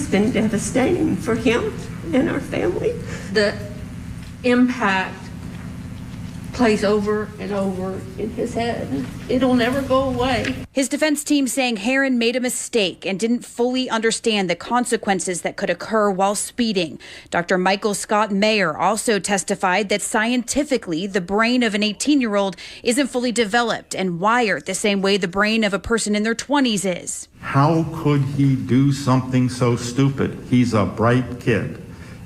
has been devastating for him and our family. The impact plays over and over in his head. It'll never go away. His defense team saying Heron made a mistake and didn't fully understand the consequences that could occur while speeding. Dr. Michael Scott Mayer also testified that scientifically, the brain of an 18-year-old isn't fully developed and wired the same way the brain of a person in their 20s is. How could he do something so stupid? He's a bright kid.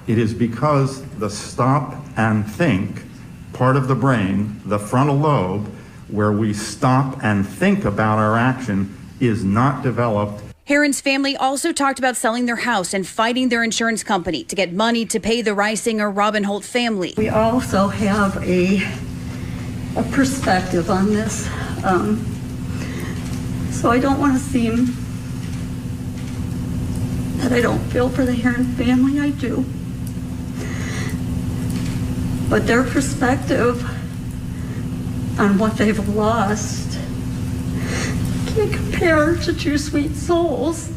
It is because the stop and think part of the brain, the frontal lobe, where we stop and think about our action, is not developed. Heron's family also talked about selling their house and fighting their insurance company to get money to pay the Reisinger-Robin Holt family. We also have a perspective on this. So I don't want to seem that I don't feel for the Heron family. I do. But their perspective on what they've lost can't compare to two sweet souls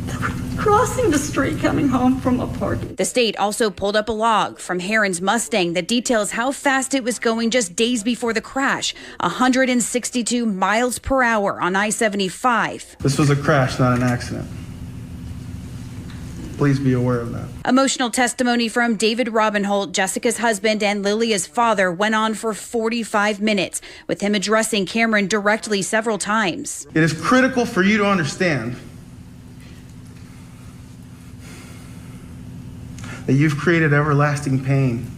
that were crossing the street coming home from a party. The state also pulled up a log from Heron's Mustang that details how fast it was going just days before the crash, 162 miles per hour on I-75. This was a crash, not an accident. Please be aware of that. Emotional testimony from David Robin Holt, Jessica's husband and Lilia's father, went on for 45 minutes, with him addressing Cameron directly several times. It is critical for you to understand that you've created everlasting pain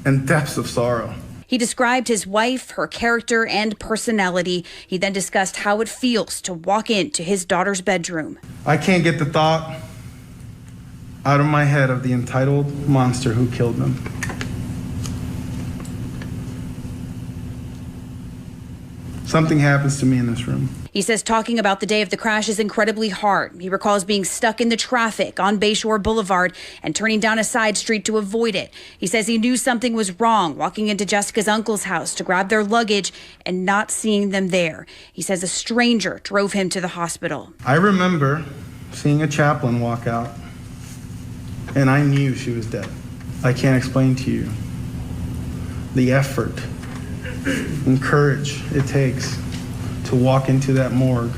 and depths of sorrow. He described his wife, her character, and personality. He then discussed how it feels to walk into his daughter's bedroom. I can't get the thought out of my head of the entitled monster who killed them. Something happens to me in this room. He says talking about the day of the crash is incredibly hard. He recalls being stuck in the traffic on Bayshore Boulevard and turning down a side street to avoid it. He says he knew something was wrong walking into Jessica's uncle's house to grab their luggage and not seeing them there. He says a stranger drove him to the hospital. I remember seeing a chaplain walk out, and I knew she was dead. I can't explain to you the effort and courage it takes to walk into that morgue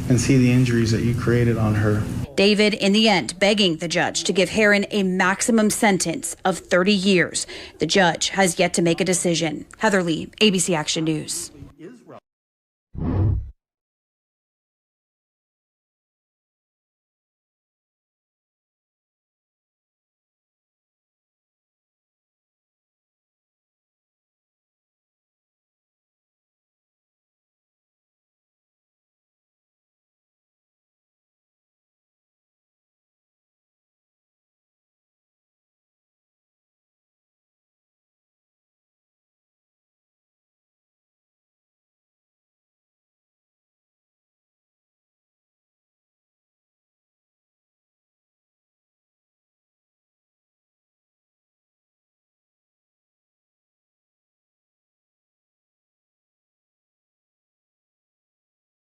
and see the injuries that you created on her. David, in the end, begging the judge to give Heron a maximum sentence of 30 years. The judge has yet to make a decision. Heather Lee, ABC Action News.